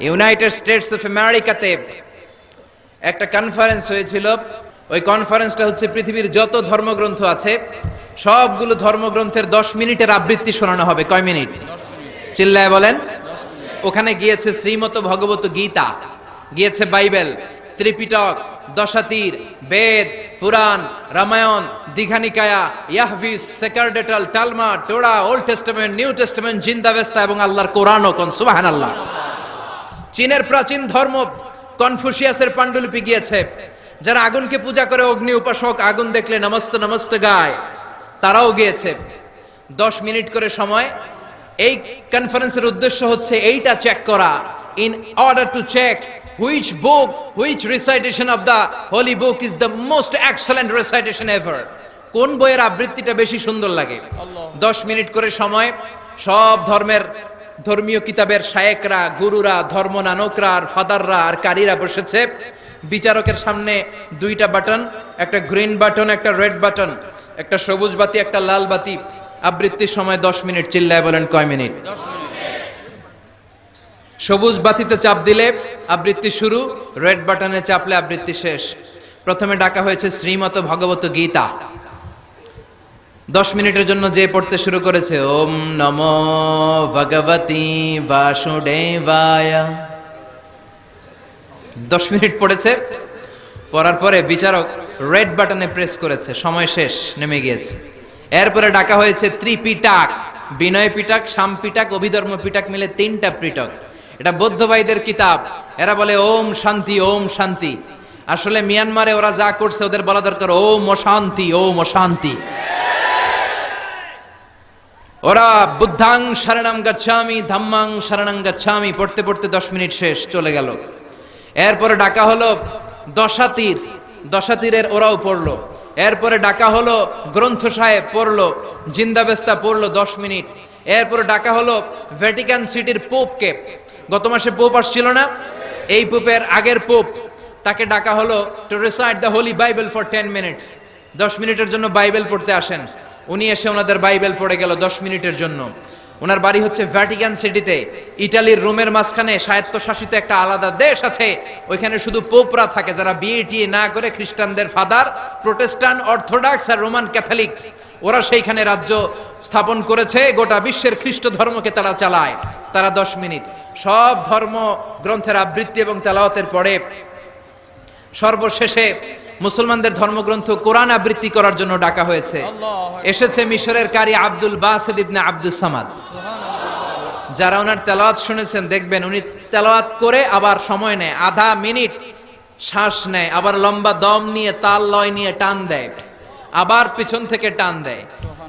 United states of আমেরিকাতে একটা conference হয়েছিল। ওই কনফারেন্সটা হচ্ছে পৃথিবীর যত ধর্মগ্রন্থ আছে সবগুলো ধর্মগ্রন্থের 10 মিনিটের আবৃত্তি শোনানো হবে। কয় মিনিট? চিল্লায় বলেন। ওখানে গিয়েছে শ্রীমত ভগবত গীতা, গিয়েছে বাইবেল, ত্রিপিটক, দশাতীর, Veda, Purana, Ramayana, Digha Nikaya, Yahwist, sacerdotal, Talmud, Torah, old testament, new testament, Zend Avesta এবং আল্লাহর কোরআনও। কোন সুবহানাল্লাহ। চীনের প্রাচীন ধর্ম কনফুসিয়াসের পাণ্ডুলিপি গিয়েছে। যারা আগুনকে পূজা করে, অগ্নি উপাসক, আগুন দেখলে নমস্তে নমস্তে গায়, তারাও গিয়েছে। 10 মিনিট করে সময়। এই কনফারেন্সের উদ্দেশ্য হচ্ছে এইটা চেক করা, in order to check which book, which recitation of the holy book is the most excellent recitation ever. কোন বইয়ের আবৃত্তিটা বেশি সুন্দর লাগে। 10 মিনিট করে সময়। সব ধর্মের ধর্মীয় কিতাবের শায়েকরা, গুরুরা, ধর্মনানকরা আর ফাদাররা আর কারীরা বসেছে। বিচারকের সামনে 2টা বাটন, একটা গ্রিন বাটন, একটা রেড বাটন, একটা সবুজ বাতি, একটা লাল বাতি। আবৃত্তির সময় 10 মিনিট। চিল্লায় বলেন কয় মিনিট? সবুজ বাতিতে চাপ দিলে আবৃত্তি শুরু, রেড বাটনে চাপলে আবৃত্তি শেষ। প্রথমে ডাকা হয়েছে শ্রীমত ভগবত গীতা। 10 মিনিটের জন্য যে পড়তে শুরু করেছে, ওম নমো ভগবতি বাসুদেবায়। 10 মিনিট পড়েছে। পড়ার পরে বিচারক রেড বাটনে প্রেস করেছে, সময় শেষ, নেমে গিয়েছে। এরপরে ডাকা হয়েছে ত্রিপিটক, বিনয় পিটক, শাম পিটক, অভিধর্ম পিটক মিলে 3টা পিটক। এটা বৌদ্ধ ভাইদের কিতাব। এরা বলে ওম শান্তি, ওম শান্তি। আসলে মিয়ানমারে ওরা যা করছে ওদের বলা দরকার ওম অশান্তি, ওম অশান্তি। ওরা বুদ্ধাং শরণং গচ্ছামি, ধাম্মাং শরণং গচ্ছামি পড়তে পড়তে 10 মিনিট শেষ, চলে গেল। এরপরে ডাকা হলো দশাতীর, দশাতীরের ওরাও পড়লো। এরপরে ডাকা হলো গ্রন্থ সাহেব, পড়লো। জিন্দাবেস্তা পড়লো 10 মিনিট। এরপরে ডাকা হলো ভ্যাটিকান সিটির পোপকে। গত মাসে পোপ আসছিল না? এই পোপের আগের পোপ, তাকে ডাকা হলো to recite the Holi Bible for 10 minutes. 10 মিনিটের জন্য বাইবেল পড়তে আসেন। উনি এসে ওনাদের বাইবেল পড়ে গেল 10 মিনিটের জন্য। ওনার বাড়ি হচ্ছে ভ্যাটিকান সিটিতে, ইটালির রোমের মাঝখানে স্বায়ত্তশাসিত একটা আলাদা দেশ আছে। ওইখানে শুধু পোপরা থাকে, যারা বিয়ে টিয়ে না করে, খ্রিস্টানদের ফাদার, প্রোটেস্টান্ট, অর্থোডক্স আর রোমান ক্যাথলিক, ওরা সেইখানে রাজ্য স্থাপন করেছে। গোটা বিশ্বের খ্রিস্ট ধর্মকে তারা চালায়। তারা 10 মিনিট সব ধর্ম গ্রন্থের আবৃত্তি এবং তেলাওয়াতের পরে সর্বশেষে মুসলমানদের ধর্মগ্রন্থ কোরআন আবৃত্তি করার জন্য ডাকা হয়েছে। এসেছে মিশরের কারি Abdul Basit ibn Abdus Samad. যারা ওনার তেলাওয়াত শুনেছেন দেখবেন উনি তেলাওয়াত করে আবার সময় নেয়, আধা মিনিট শ্বাস নেয়, আবার লম্বা দম নিয়ে তাল লয় নিয়ে টান দেয়, আবার পিছন থেকে টান দেয়।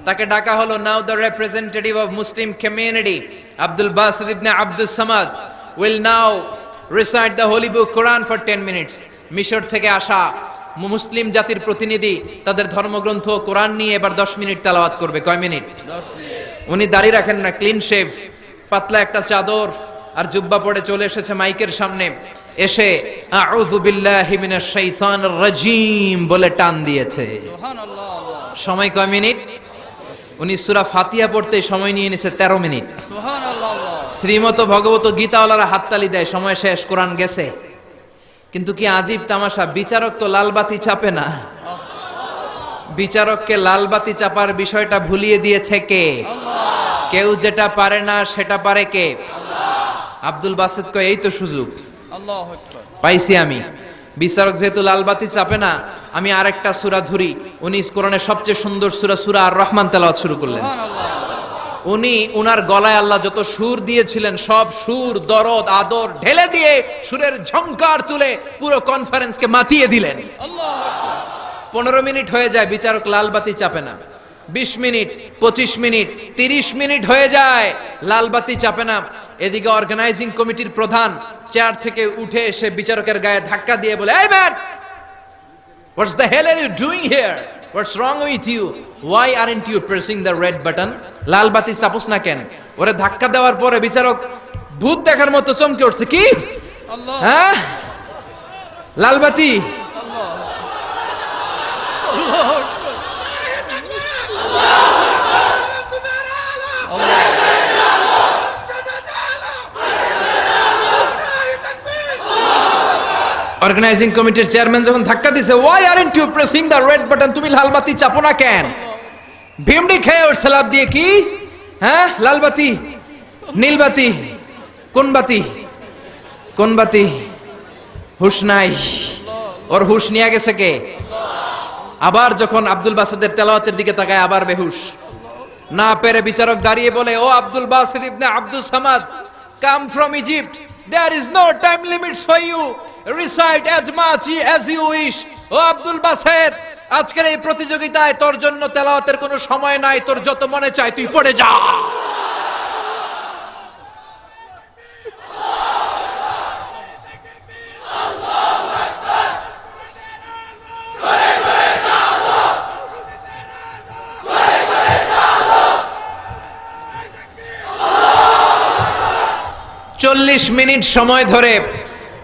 তাকে ডাকা হলো now the representative of Muslim community Abdul Basit ibn Abdus Samad will now recite the holy book Quran for 10 minutes. মিশর থেকে আসা মুসলিম জাতির প্রতিনিধি তাদের ধর্মগ্রন্থ কোরআন নিয়ে এবার 10 মিনিট তেলাওয়াত করবে। কয় মিনিট? 10 মিনিট। উনি দাড়ি রাখেন না, ক্লিন শেভ, পাতলা একটা চাদর আর জুব্বা পরে চলে এসেছে মাইকের সামনে। এসে আউযু বিল্লাহি মিনাশ শাইতানির রাজিম বলে টান দিয়েছে। সুবহানাল্লাহ। সময় কয় মিনিট? উনি সূরা ফাতিহা পড়তে সময় নিয়ে নিয়েছে 13 মিনিট। সুবহানাল্লাহ। শ্রীমত ভগবত গীতাওয়ালারা হাততালি দেয়, সময় শেষ, কোরআন গেছে। কিন্তু কি আজীব তামাশা, বিচারক তো লালবাতি চাপে না। বিচারককে লালবাতি চাপার বিষয়টা ভুলিয়ে দিয়েছে কে? আল্লাহ। কেউ যেটা পারে না সেটা পারে কে? আল্লাহ। আব্দুল বাসিত কয় এই তো সুযোগ, আল্লাহু আকবার, পাইছি আমি। বিচারক যেহেতু লালবাতি চাপে না, আমি আরেকটা সূরা ধরি। উনি কোরআনের সবচেয়ে সুন্দর সূরা, সূরা আর রহমান তেলাওয়াত শুরু করলেন। উনি উনার গলায় আল্লাহ যত সুর দিয়েছিলেন সব সুর, দরদ, আদর ঢেলে দিয়ে সুরের ঝংকার তুলে পুরো কনফারেন্সকে মাতিয়ে দিলেন। 15 মিনিট হয়ে যায়, বিচারক লালবাতি চাপে না। 20 মিনিট, 25 মিনিট, 30 মিনিট হয়ে যায়, লালবাতি চাপে না। এদিকে অর্গানাইজিং কমিটির প্রধান চেয়ার থেকে উঠে এসে বিচারকের গায়ে ধাক্কা দিয়ে বলে, এই man, what's the hell are you doing here? What's wrong with you? Why aren't you pressing the red button? লাল বাতি চাপুস না কেন? ওরে ধাক্কা দেওয়ার পরে বিচারক ভূত দেখার মতো চমকে উঠছে। কি? আল্লাহ। হ্যাঁ, লাল বাতি। আল্লাহ। আল্লাহ। আল্লাহ। অর্গানাইজিং কমিটির চেয়ারম্যান যখন ধাক্কা দিছে, why aren't you pressing the red button, তুমি লাল বাতি চাপো না কেন? ভিমডি খেয়ে ওর সালাপ দিয়ে কি, হ্যাঁ লাল বাতি, নীল বাতি, কোন বাতি, কোন বাতি? হুশ নাই, ওর হুশ নিয়ে গেছে কে? আবার যখন আব্দুল বাসিদের তেলাওয়াতের দিকে তাকায় আবার বেহুশ। না পেরে বিচারক দাঁড়িয়ে বলে, ও Abdul Basit ibn Abdul Samad, come from Egypt, there is no time limits for you, recite as much as you wish. O Abdul Basit, আজকের এই প্রতিযোগিতায় তোর জন্য তেলাওয়াতের কোনো সময় নাই, তোর যত মনে চায় তুই পড়ে যা। চল্লিশ মিনিট সময় ধরে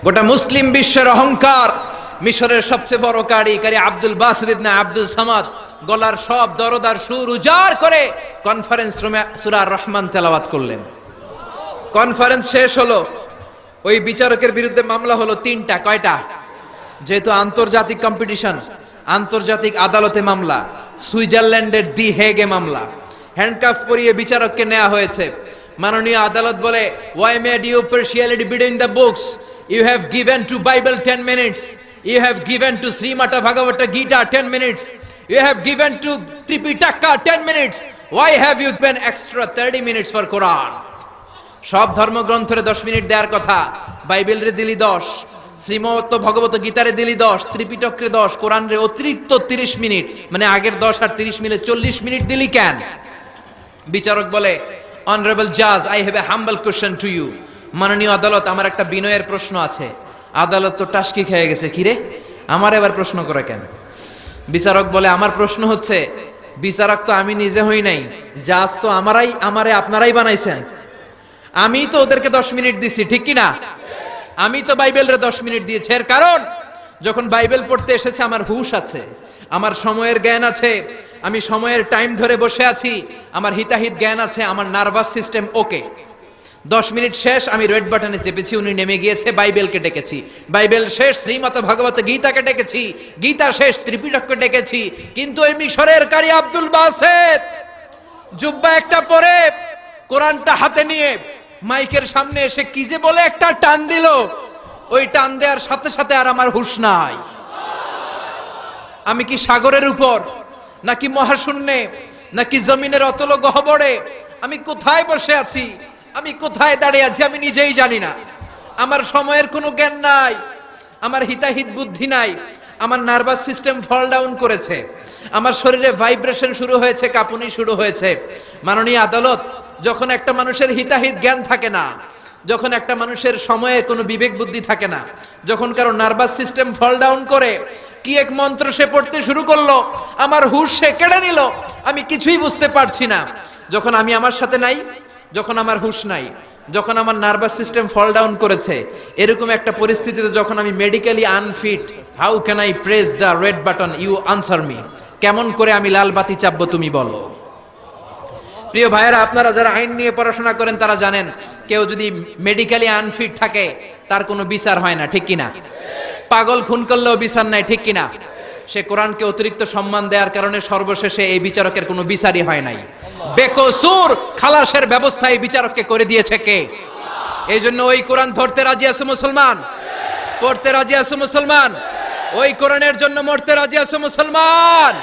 গোটা মুসলিম বিশ্বের অহংকার, মিশরের সবচেয়ে বড় কারি Abdul Basit ibn Abdul Samad গলার সব দরদার সুর উজাড় করে কনফারেন্স রুমে সূরা আর রহমান তেলাওয়াত করলেন। কনফারেন্স শেষ হলো, ওই বিচারকের বিরুদ্ধে মামলা হলো তিনটা। কয়টা? যেহেতু আন্তর্জাতিক কম্পিটিশন, আন্তর্জাতিক আদালতে মামলা, সুইজারল্যান্ডের দি হেগে মামলা। হ্যান্ডকাফ পরিয়ে বিচারককে নেওয়া হয়েছে। মাননীয় আদালত বলে, why made you partiality between the books? You have given to Bible 10 minutes, you have given to Srimata Bhagavata Gita 10 minutes, you have given to Tripitaka 10 minutes, why have you given extra 30 minutes for Quran? সব ধর্মগ্রন্থরে 10 minute দেওয়ার কথা, বাইবেলরে দিলি 10, শ্রীমত ভগবত গীতারে দিলি 10, ত্রিপিটকরে 10, কোরআনরে অতিরিক্ত 30 minute, মানে আগের 10 আর 30 মিলে 40 minute দিলি কেন? বিচারক বলে, অনারেবল জাজ, I have a humble question to you. মাননীয় আদালত, আমার একটা বিনয়ের প্রশ্ন আছে। আদালত তো টাসকি খেয়ে গেছে, কিরে আমার এবার প্রশ্ন করে কেন? বিচারক বলে, আমার প্রশ্ন হচ্ছে, বিচারক তো আমি নিজে হই নাই, জাজ তো আমারে আপনারাই বানাইছেন। আমি তো ওদেরকে 10 মিনিট দিছি, ঠিক কি না? আমি তো বাইবেলরে 10 মিনিট দিয়েছি। এর কারণ, যখন বাইবেল পড়তে এসেছে আমার হুশ আছে, আমার সময়ের জ্ঞান আছে, আমি সময়ের টাইম ধরে বসে আছি, আমার হিতাহিত জ্ঞান আছে, আমার নার্ভাস সিস্টেম ওকে। 10 মিনিট শেষ, আমি রেড বাটনে চেপেছি, উনি নেমে গিয়েছে, বাইবেলকে ডেকেছি, বাইবেল শেষ, শ্রীমত ভগবত গীতাকে ডেকেছি, গীতা শেষ, ত্রিপিটককে ডেকেছি। কিন্তু এই মিশরের কারি আব্দুল বাসিদ জুব্বা একটা পরে কোরআনটা হাতে নিয়ে মাইকের সামনে এসে কি যে বলে একটা টান দিল, ওই টান দেওয়ার সাথে সাথে আর আমার হুশ নাই। আমি কি সাগরের উপর, নাকি মহাশূন্যে, নাকি জমিনের অতল গহ্বরে? আমি কোথায় বসে আছি, আমি কোথায় দাঁড়িয়ে আছি, আমি নিজেই জানি না। আমার সময়ের কোনো জ্ঞান নাই, আমার হিতাহিত বুদ্ধি নাই, আমার নার্ভাস সিস্টেম ফল ডাউন করেছে, আমার শরীরে ভাইব্রেশন শুরু হয়েছে, কাঁপুনি শুরু হয়েছে। মাননীয় আদালত, যখন একটা মানুষের হিতাহিত জ্ঞান থাকে না, যখন একটা মানুষের সময়ে কোনো বিবেক বুদ্ধি থাকে না, যখন কারো নার্ভাস সিস্টেম ফল ডাউন করে, কি এক মন্ত্র সে পড়তে শুরু করলো, আমার হুশ সে কেড়ে নিল, আমি কিছুই বুঝতে পারছি না। যখন আমি আমার সাথে নাই, যখন আমার হুশ নাই, যখন আমার নার্ভাস সিস্টেম ফল ডাউন করেছে, এরকম একটা পরিস্থিতিতে যখন আমি medically unfit, how can I press the red button? You answer me. কেমন করে আমি লাল বাতি চাপবো তুমি বলো? প্রিয় ভাইয়েরা, আপনারা যারা আইন নিয়ে পড়াশোনা করেন তারা জানেন, কেউ যদি মেডিকেলি আনফিট থাকে তার কোনো বিচার হয় না, ঠিক কিনা? পাগল খুন করলেও বিচার নাই, ঠিক কিনা? সে কোরআনকে অতিরিক্ত সম্মান দেওয়ার কারণে সর্বশেষে এই বিচারকের কোনো বিচারই হয় নাই। বেকসুর খালাসের ব্যবস্থা এই বিচারককে করে দিয়েছে কে? এই জন্য ওই কোরআন ধরতে রাজি আছে মুসলমান, পড়তে রাজি আছে মুসলমান, ওই কোরআনের জন্য মরতে রাজি আছে মুসলমান।